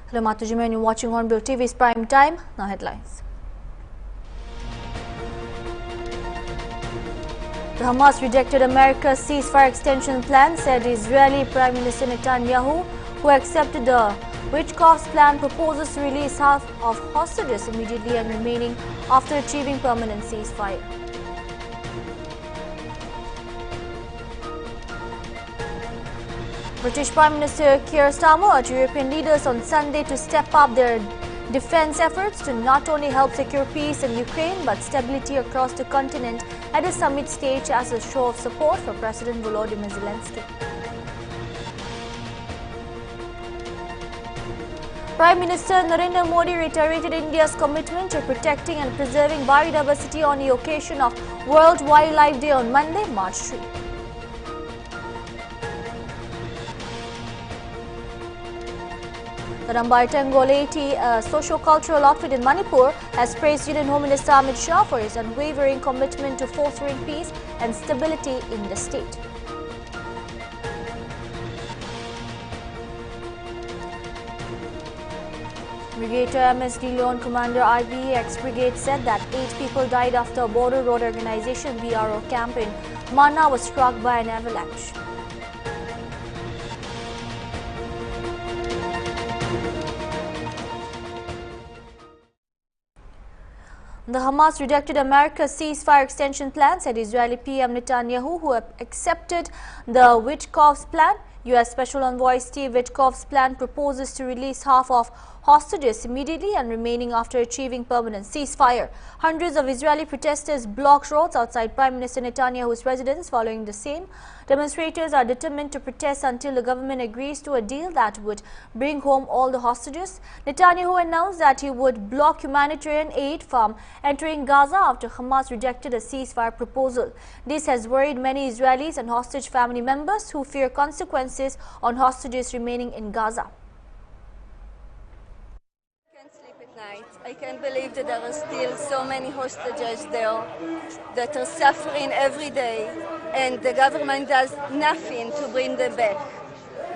Hello, Matuji, and you're watching Hornbilltv's Prime Time. Now headlines. The Hamas rejected America's ceasefire extension plan, said Israeli Prime Minister Netanyahu, who accepted the Witkoff's plan, proposes to release half of hostages immediately and remaining after achieving permanent ceasefire. British Prime Minister Keir Starmer urged European leaders on Sunday to step up their defense efforts to not only help secure peace in Ukraine but stability across the continent at a summit stage as a show of support for President Volodymyr Zelensky. Prime Minister Narendra Modi reiterated India's commitment to protecting and preserving biodiversity on the occasion of World Wildlife Day on Monday, March 3. The Nambartangoleti, a socio-cultural outfit in Manipur, has praised Union Home Minister Amit Shah for his unwavering commitment to fostering peace and stability in the state. Brigadier MS De Leon, Commander IBX Brigade, said that 8 people died after a Border Road Organization BRO camp in Mana was struck by an avalanche. The Hamas rejected America's ceasefire extension plan, said Israeli PM Netanyahu, who accepted the Witkoff's plan. U.S. Special Envoy Steve Witkoff's plan proposes to release half of hostages immediately and remaining after achieving permanent ceasefire. Hundreds of Israeli protesters blocked roads outside Prime Minister Netanyahu's residence following the same. Demonstrators are determined to protest until the government agrees to a deal that would bring home all the hostages. Netanyahu announced that he would block humanitarian aid from entering Gaza after Hamas rejected a ceasefire proposal. This has worried many Israelis and hostage family members who fear consequences on hostages remaining in Gaza. I can't believe that there are still so many hostages there that are suffering every day, and the government does nothing to bring them back.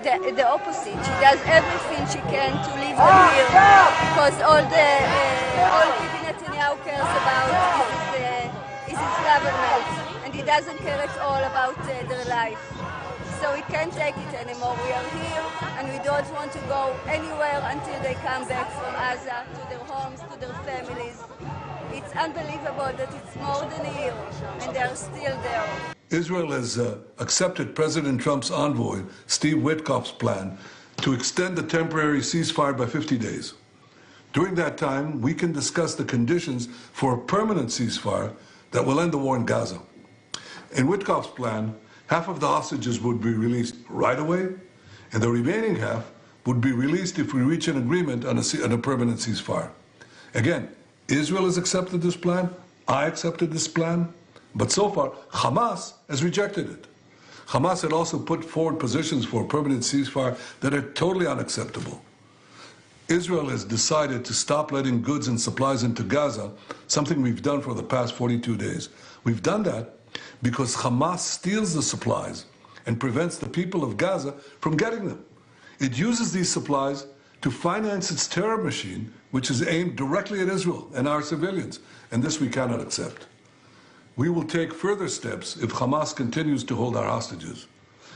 The opposite. She does everything she can to leave them here, because all Bibi Netanyahu cares about is his government, and he doesn't care at all about their life. So we can't take it anymore. We are here and we don't want to go anywhere until they come back from Gaza to their homes, to their families. It's unbelievable that it's more than a year and they are still there. Israel has accepted President Trump's envoy, Steve Witkoff's plan to extend the temporary ceasefire by 50 days. During that time, we can discuss the conditions for a permanent ceasefire that will end the war in Gaza. In Witkoff's plan, half of the hostages would be released right away, and the remaining half would be released if we reach an agreement on a permanent ceasefire. Again, Israel has accepted this plan, I accepted this plan, but so far, Hamas has rejected it. Hamas had also put forward positions for a permanent ceasefire that are totally unacceptable. Israel has decided to stop letting goods and supplies into Gaza, something we've done for the past 42 days. We've done that because Hamas steals the supplies and prevents the people of Gaza from getting them. It uses these supplies to finance its terror machine, which is aimed directly at Israel and our civilians, and this we cannot accept. We will take further steps if Hamas continues to hold our hostages.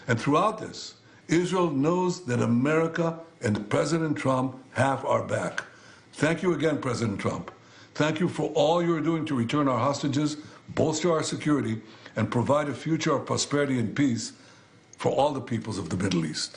And throughout this, Israel knows that America and President Trump have our back. Thank you again, President Trump. Thank you for all you're doing to return our hostages, bolster our security, and provide a future of prosperity and peace for all the peoples of the Middle East.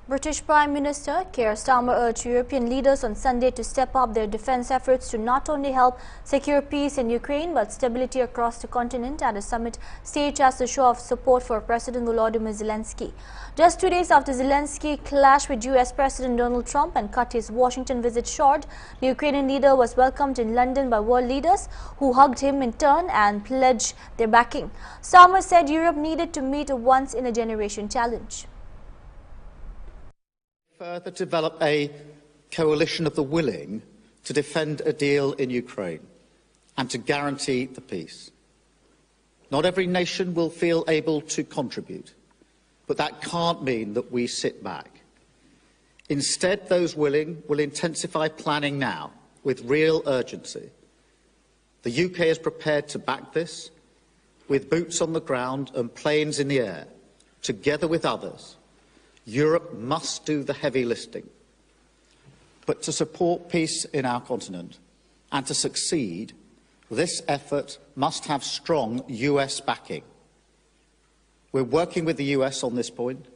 British Prime Minister Keir Starmer urged European leaders on Sunday to step up their defense efforts to not only help secure peace in Ukraine but stability across the continent at a summit staged as a show of support for President Volodymyr Zelensky. Just 2 days after Zelensky clashed with U.S. President Donald Trump and cut his Washington visit short, the Ukrainian leader was welcomed in London by world leaders who hugged him in turn and pledged their backing. Starmer said Europe needed to meet a once-in-a-generation challenge. Further develop a coalition of the willing to defend a deal in Ukraine and to guarantee the peace. Not every nation will feel able to contribute, but that can't mean that we sit back. Instead, those willing will intensify planning now with real urgency. The UK is prepared to back this with boots on the ground and planes in the air. Together with others, Europe must do the heavy lifting. But to support peace in our continent and to succeed, this effort must have strong US backing. We're working with the US on this point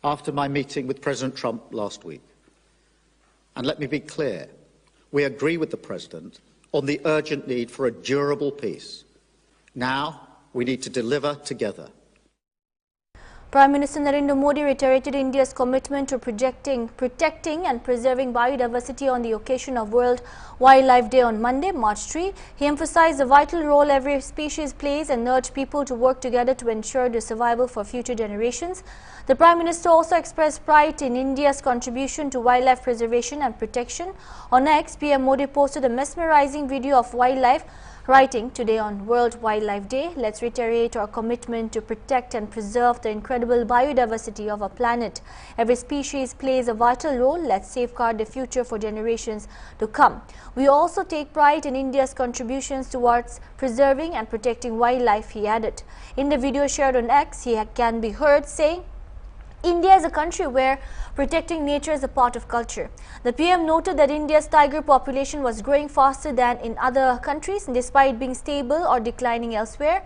after my meeting with President Trump last week. And let me be clear, we agree with the President on the urgent need for a durable peace. Now we need to deliver together. Prime Minister Narendra Modi reiterated India's commitment to protecting and preserving biodiversity on the occasion of World Wildlife Day on Monday, March 3. He emphasized the vital role every species plays and urged people to work together to ensure their survival for future generations. The Prime Minister also expressed pride in India's contribution to wildlife preservation and protection. On X, PM Modi posted a mesmerizing video of wildlife, writing, "Today on World Wildlife Day, let's reiterate our commitment to protect and preserve the incredible biodiversity of our planet. Every species plays a vital role. Let's safeguard the future for generations to come." We also take pride in India's contributions towards preserving and protecting wildlife, he added. In the video shared on X, he can be heard saying, "India is a country where protecting nature is a part of culture." The PM noted that India's tiger population was growing faster than in other countries, despite being stable or declining elsewhere.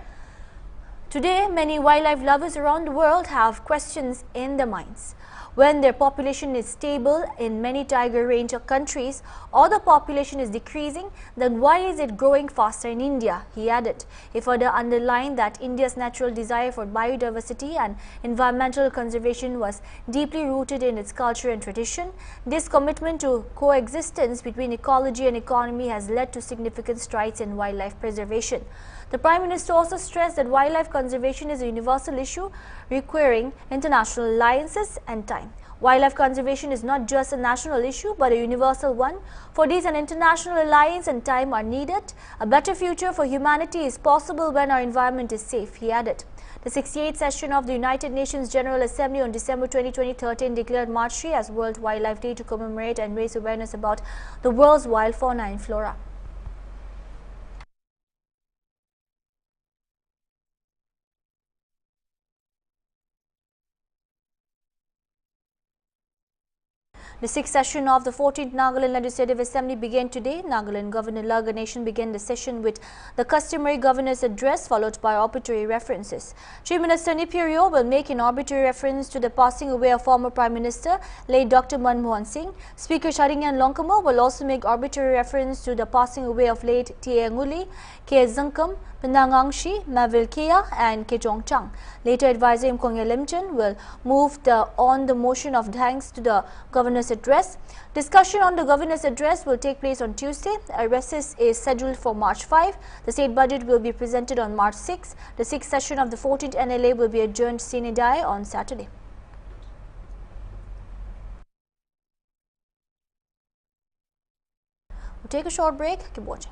Today, many wildlife lovers around the world have questions in their minds. When their population is stable in many tiger range countries or the population is decreasing, then why is it growing faster in India? He added. He further underlined that India's natural desire for biodiversity and environmental conservation was deeply rooted in its culture and tradition. This commitment to coexistence between ecology and economy has led to significant strides in wildlife preservation. The Prime Minister also stressed that wildlife conservation is a universal issue requiring international alliances and time. Wildlife conservation is not just a national issue but a universal one. For this, an international alliance and time are needed. A better future for humanity is possible when our environment is safe, he added. The 68th session of the United Nations General Assembly on December 20, 2013 declared March 3 as World Wildlife Day to commemorate and raise awareness about the world's wild fauna and flora. The 6th session of the 14th Nagaland Legislative Assembly began today. Nagaland Governor La Ganeshan began the session with the customary governor's address followed by arbitrary references. Chief Minister Nipirio will make an arbitrary reference to the passing away of former Prime Minister late Dr. Manmohan Singh. Speaker Sharingan Lonkamo will also make arbitrary reference to the passing away of late T.A. Nguli, K. Zankam, Penangangshi, Mavil Kia and Kejong Chang. Later, Advisor Imkongye Limchen will move on the motion of thanks to the Governor's address. Discussion on the Governor's address will take place on Tuesday. A recess is scheduled for March 5. The state budget will be presented on March 6. The 6th session of the 14th NLA will be adjourned sine die on Saturday. We'll take a short break. Keep watching.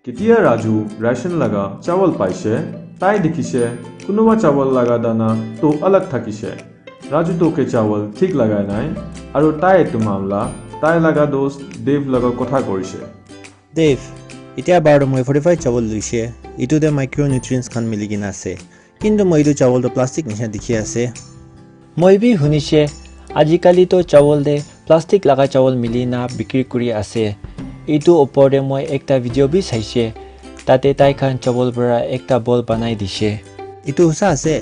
কেতিয়া Raju ration লাগা চাवल পাইছে তাই দেখিছে কোনোবা চাवल লাগা দানা তো আলাগ থাকিছে রাজু তোকে চাवल ঠিক লাগায় নাই আৰু তাই এটো মামলা তাই লাগা দোস্ত দেৱ লগা কথা কৰিছে দেৱ এতিয়া বাৰ মই 45 চাवल লৈছে ইটোতে মাইক্ৰোনিউট্ৰিয়েন্টছ খান মিলি কিনা আছে কিন্তু মই ইটো চাवলটো প্লাষ্টিক নিচিনা দেখি আছে মই বি শুনিছে আজিকালি তো চাवল দে প্লাষ্টিক লাগা চাवल মিলি না বিক্ৰী কৰি আছে ইটো ওপৰতে মই একটা ভিডিও বি চাইছে তাতে তাই খান চাवल পৰা একটা বল বনাই দিছে ইটো সঁচা আছে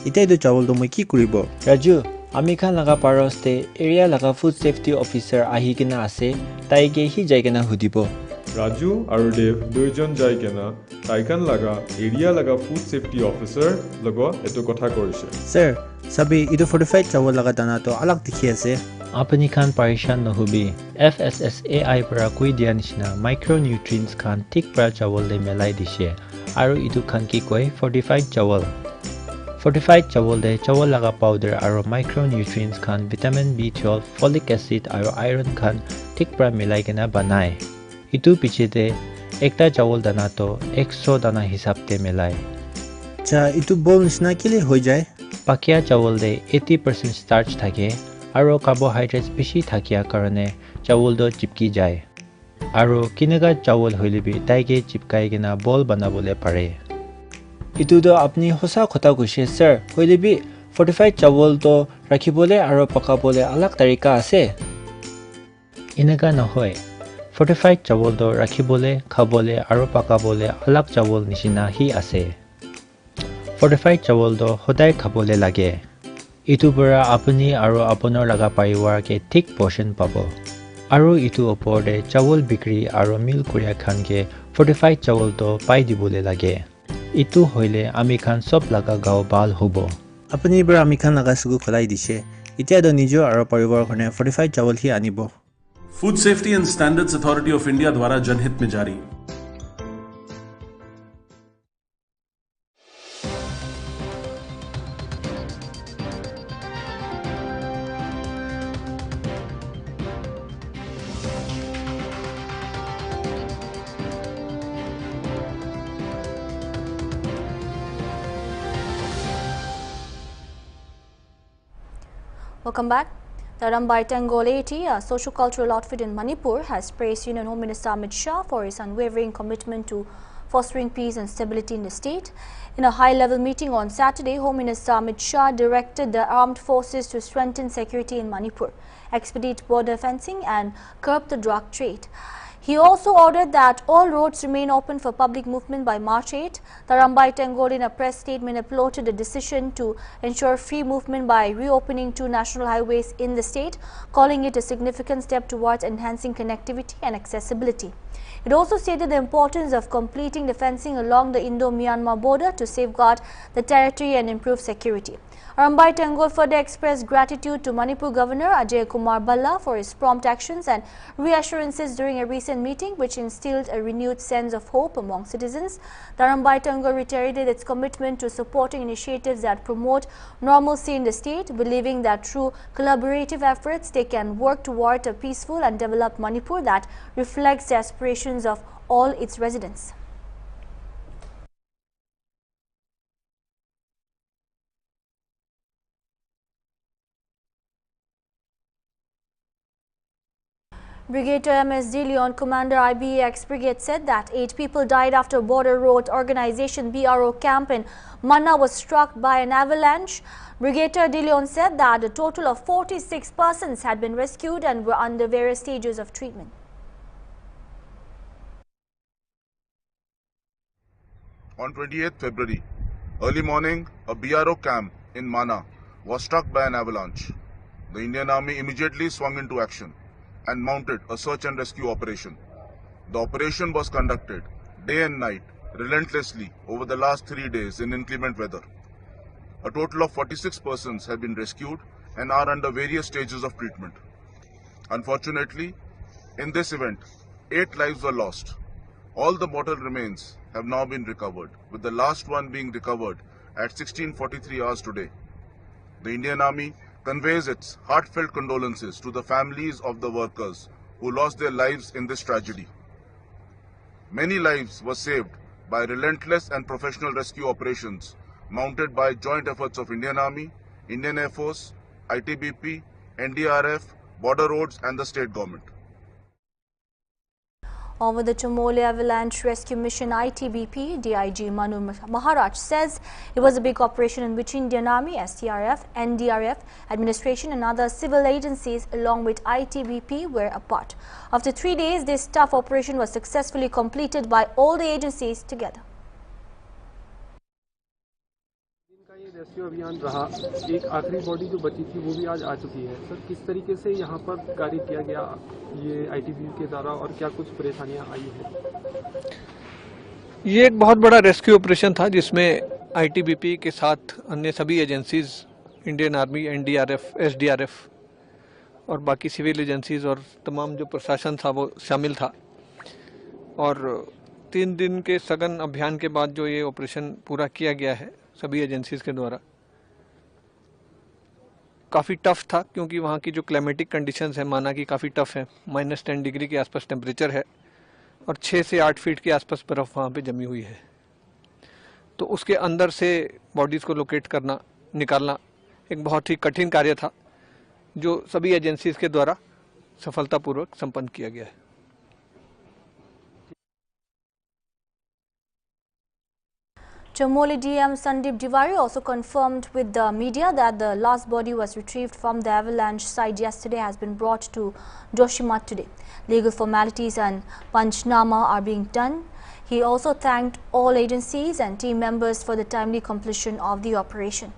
এতিয়া ইটো চাवलটো মই কি কৰিব ৰাজু আমি খান লাগা পাৰস্তে এৰিয়া লাগা ফুড সেফটি অফিচাৰ আহি কিনা আছে তাইকে হি যাই কিনা সুধিব ৰাজু আৰু দেৱ দুইজন যাই কিনা তাইকান লাগা এৰিয়া লাগা ফুড সেফটি অফিচাৰ লগত এটো কথা কৰিছে স্যাৰ सभी इतो फोर्टिफाइड चावल लगा दाना तो अलग दिखी आसे अपनी खान परेशान नहुबी FSSAI para koi dia nishina micronutrients khan thik pra chawal le melai dise aru itu khan ki koi fortified chawal de chawal laga powder aru micronutrients khan vitamin B12 folic acid aru iron khan thik pra melai kena banai itu piche de ekta chawal dana to 100 dana hisab te melai cha itu bol nishina kile hoi jay pakia chawal de 80% starch thake aru carbohydrates beshi thakia karone chawal do chipki jay aru kinega chawal hoile bi taige chipkai gena bol banabole pare itu do apni hosa khota gushe sir hoile bi fortified chawal to rakhibole aru pakabole alag tarika ase inega na hoy fortified chawal do rakhibole khabole aru pakabole alag chawal nishina hi ase fortified chawal do hodai khabole lage itu para apni aru aponor laga pariwar ke thik portion pabo aru itu opor de chawal bikri aru mil korea khan ke fortified chawal to pai dibole lage itu hoile ami khan sob laga gao bal hobo apni bara ami khan laga sugu kholai dise itia do nijo aru pariwar khone fortified chawal hi anibo food safety and standards authority of India द्वारा जनहित में जारी। Welcome back. The Biodiversity, a socio-cultural outfit in Manipur, has praised Union Home Minister Amit Shah for his unwavering commitment to fostering peace and stability in the state. In a high-level meeting on Saturday, Home Minister Amit Shah directed the armed forces to strengthen security in Manipur, expedite border fencing and curb the drug trade. He also ordered that all roads remain open for public movement by March 8. The Biodiversity, in a press statement, applauded the decision to ensure free movement by reopening 2 national highways in the state, calling it a significant step towards enhancing connectivity and accessibility. It also stated the importance of completing the fencing along the Indo-Myanmar border to safeguard the territory and improve security. Hornbilltv further expressed gratitude to Manipur Governor Ajay Kumar Balla for his prompt actions and reassurances during a recent meeting, which instilled a renewed sense of hope among citizens. The Hornbilltv reiterated its commitment to supporting initiatives that promote normalcy in the state, believing that through collaborative efforts they can work toward a peaceful and developed Manipur that reflects the aspirations of all its residents. Brigadier MSD Leon, Commander IBEX Brigade, said that 8 people died after Border Road Organization BRO camp in Manna was struck by an avalanche. Brigadier De Leon said that a total of 46 persons had been rescued and were under various stages of treatment. On 28th February, early morning, a BRO camp in Manna was struck by an avalanche. The Indian Army immediately swung into action and mounted a search and rescue operation. The operation was conducted day and night relentlessly over the last 3 days in inclement weather. A total of 46 persons have been rescued and are under various stages of treatment. Unfortunately, in this event, 8 lives were lost. All the mortal remains have now been recovered, with the last one being recovered at 16:43 hours today. The Indian Army conveys its heartfelt condolences to the families of the workers who lost their lives in this tragedy. Many lives were saved by relentless and professional rescue operations mounted by joint efforts of Indian Army, Indian Air Force, ITBP, NDRF, Border Roads and the state government. Over the Chamoli avalanche rescue mission, ITBP DIG Manu Maharaj says it was a big operation in which Indian Army, STRF, NDRF, administration and other civil agencies along with ITBP were a part. After 3 days, this tough operation was successfully completed by all the agencies together. Rescue अभियान रहा, एक आखिरी body जो बची थी वो भी आज आ चुकी है। सर, किस तरीके से यहाँ पर कार्य किया गया ये आईटीबीपी के द्वारा और क्या कुछ परेशानियाँ आई हैं? ये एक बहुत बड़ा रेस्क्यू ऑपरेशन था जिसमें आईटीबीपी के साथ अन्य सभी agencies Indian army, NDRF, SDRF और बाकी सिविल एजेंसीज और तमाम जो प्रशासन था वो शामिल था। और 3 दिन के सघन अभियान के बाद जो ये ऑपरेशन पूरा किया गया है सभी एजेंसीज के द्वारा, काफ़ी टफ था क्योंकि वहाँ की जो क्लाइमेटिक कंडीशंस है माना कि काफ़ी टफ है। -10 डिग्री के आसपास टेम्परेचर है और 6 से 8 फीट के आसपास बर्फ़ वहाँ पे जमी हुई है। तो उसके अंदर से बॉडीज़ को लोकेट करना, निकालना एक बहुत ही कठिन कार्य था जो सभी एजेंसीज के द्वारा सफलतापूर्वक संपन्न किया गया है। Chamoli DM Sandeep Diwari also confirmed with the media that the last body was retrieved from the avalanche site yesterday has been brought to Joshimath today. Legal formalities and Panchnama are being done. He also thanked all agencies and team members for the timely completion of the operation.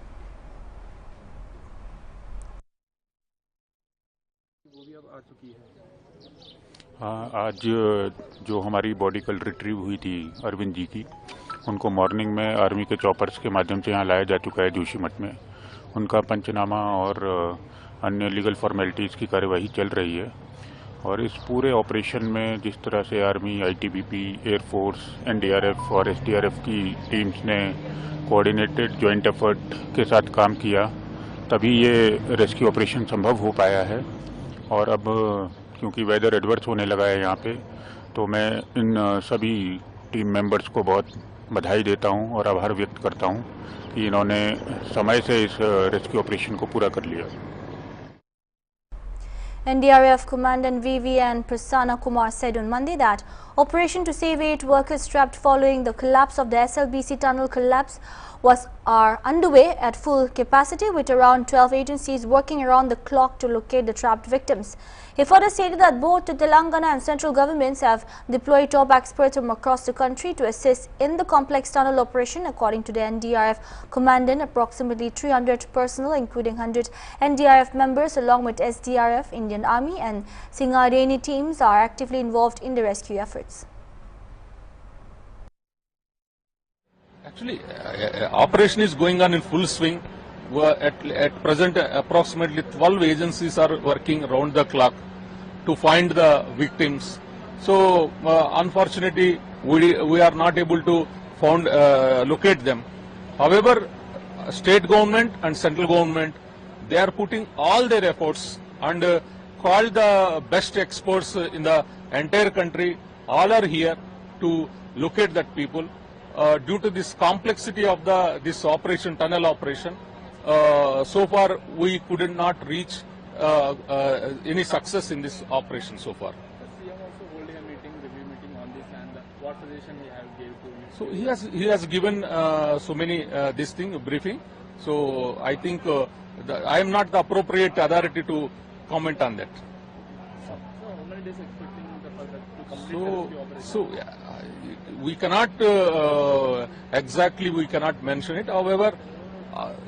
आज जो हमारी body कल retrieve हुई थी अरविंद जी की, उनको morning में army के चॉपर्स के माध्यम से यहाँ लाया जा चुका है जोशीमठ में। उनका पंचनामा और अन्य लीगल फॉर्मेलिटीज़ की कार्यवाही चल रही है। और इस पूरे ऑपरेशन में जिस तरह से आर्मी, ITBP, एयरफोर्स, NDRF और SDRF की टीम्स ने कोऑर्डिनेटेड जॉइंट एफर्ट के साथ काम किया, तभी ये रेस्क्यू ऑपरेशन संभव हो पाया है। और अब क्योंकि वेदर एडवर्स होने लगा है यहाँ पे, तो मैं इन सभी टीम मेंबर्स को बहुत बधाई देता हूँ और आभार व्यक्त करता हूँ कि इन्होंने समय से इस रेस्क्यू ऑपरेशन को पूरा कर लिया। NDRF Commandant VVN Prasanna Kumar said on Monday that operation to save 8 workers trapped following the collapse of the SLBC tunnel collapse are underway at full capacity, with around 12 agencies working around the clock to locate the trapped victims. He further stated that both the Telangana and central governments have deployed top experts from across the country to assist in the complex tunnel operation. According to the NDRF commandant, approximately 300 personnel, including 100 NDRF members along with SDRF, Indian Army and Singareni teams are actively involved in the rescue efforts. Actually, operation is going on in full swing. At present, approximately 12 agencies are working around the clock to find the victims. So, unfortunately, we are not able to locate them. However, state government and central government, they are putting all their efforts and call the best experts in the entire country. All are here to locate that people. Due to this complexity of this operation, tunnel operation, so far we could not reach any success in this operation so far. CM also holding a review meeting on this, and what suggestion he has gave to you? So he has given so many briefing. So I think I am not the appropriate authority to comment on that. So how many days expecting to complete the operation? We cannot exactly mention it. However,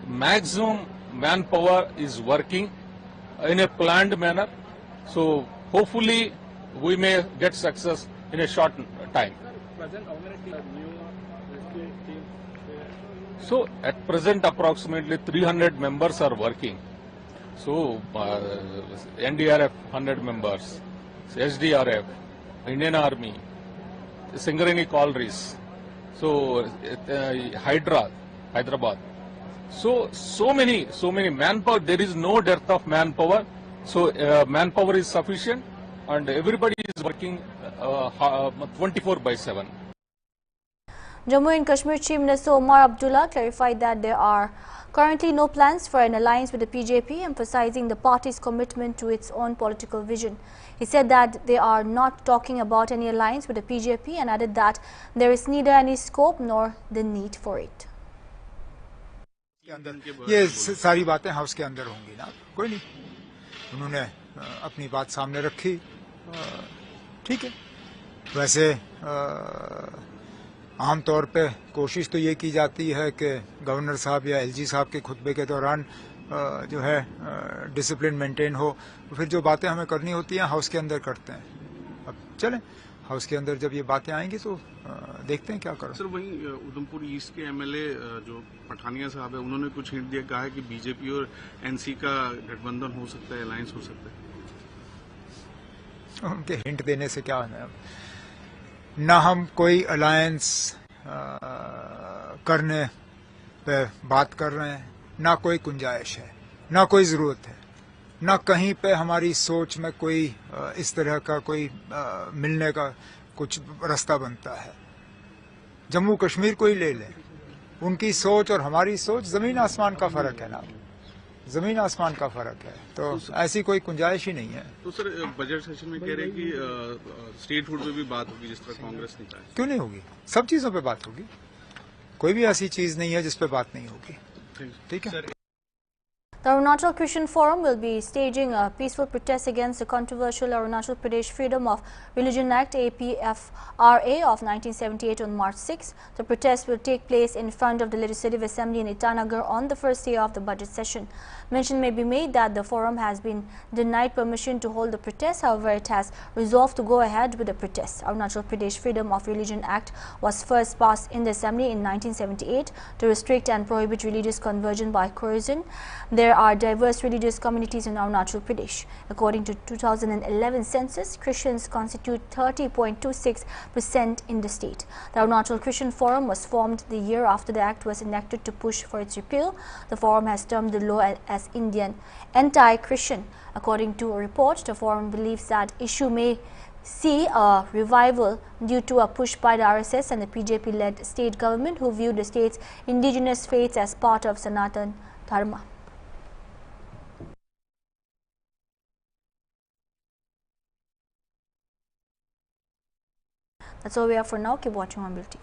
maximum manpower is working in a planned manner. So hopefully we may get success in a short time. Present, how many new rescue teams? So at present approximately 300 members are working. So NDRF 100 members, SDRF, Indian Army, Singareni Collieries, so Hyderabad. So many manpower. There is no dearth of manpower. So manpower is sufficient, and everybody is working 24/7. Jammu and Kashmir Chief Minister Omar Abdullah clarified that there are currently no plans for an alliance with the PJP, emphasizing the party's commitment to its own political vision. He said that they are not talking about any alliance with the PJP and added that there is neither any scope nor the need for it. ये सारी बातें house के अंदर होंगी ना, कोई नहीं, उन्होंने अपनी बात सामने रखी, ठीक है। वैसे आमतौर पे कोशिश तो ये की जाती है कि गवर्नर साहब या LG साहब के खुतबे के दौरान जो है डिसिप्लिन मेंटेन हो, तो फिर जो बातें हमें करनी होती हैं हाउस के अंदर करते हैं। अब चलें, हाउस के अंदर जब ये बातें आएंगी तो देखते हैं क्या करो। सर वहीं उधमपुर ईस्ट के एमएलए जो पठानिया साहब है उन्होंने कुछ हिंट दिया, कहा है कि बीजेपी और एनसी का गठबंधन हो सकता है, अलायंस हो सकता है। उनके हिंट देने से क्या होना है? ना हम कोई अलायंस करने पे बात कर रहे हैं, ना कोई गुंजाइश है, ना कोई जरूरत है, ना कहीं पे हमारी सोच में कोई इस तरह का कोई मिलने का कुछ रास्ता बनता है। जम्मू कश्मीर को ही ले लें, उनकी सोच और हमारी सोच जमीन आसमान का फर्क है ना, जमीन आसमान का फर्क है, तो ऐसी कोई गुंजाइश ही नहीं है। तो सर बजट सेशन में कह रहे हैं कि स्टेट फूड पे भी बात होगी, जिस तरह कांग्रेस ने कहा है। क्यों नहीं होगी? सब चीजों पे बात होगी, कोई भी ऐसी चीज नहीं है जिस पे बात नहीं होगी। ठीक है। The Arunachal Christian Forum will be staging a peaceful protest against the controversial Arunachal Pradesh Freedom of Religion Act APFRA of 1978 on March 6. The protest will take place in front of the Legislative Assembly in Itanagar on the first day of the budget session. Mention may be made that the forum has been denied permission to hold the protest. However, it has resolved to go ahead with the protest. Arunachal Pradesh Freedom of Religion Act was first passed in the Assembly in 1978 to restrict and prohibit religious conversion by coercion. There are diverse religious communities in Arunachal Pradesh. According to 2011 census, Christians constitute 30.26% in the state. The Arunachal Christian Forum was formed the year after the act was enacted to push for its repeal. The forum has termed the law as Indian anti-Christian. According to a report, the forum believes that issue may see a revival due to a push by the RSS and the BJP-led state government, who view the state's indigenous faiths as part of Sanatan Dharma. That's all we have for now. Keep watching Hornbilltv.